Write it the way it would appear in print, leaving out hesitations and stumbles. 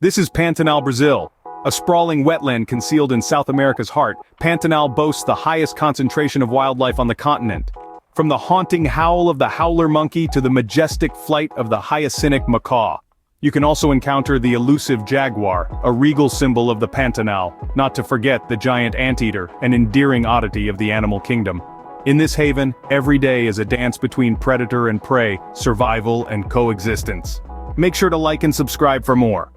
This is Pantanal, Brazil. A sprawling wetland concealed in South America's heart, Pantanal boasts the highest concentration of wildlife on the continent. From the haunting howl of the howler monkey to the majestic flight of the hyacinth macaw. You can also encounter the elusive jaguar, a regal symbol of the Pantanal, not to forget the giant anteater, an endearing oddity of the animal kingdom. In this haven, every day is a dance between predator and prey, survival and coexistence. Make sure to like and subscribe for more.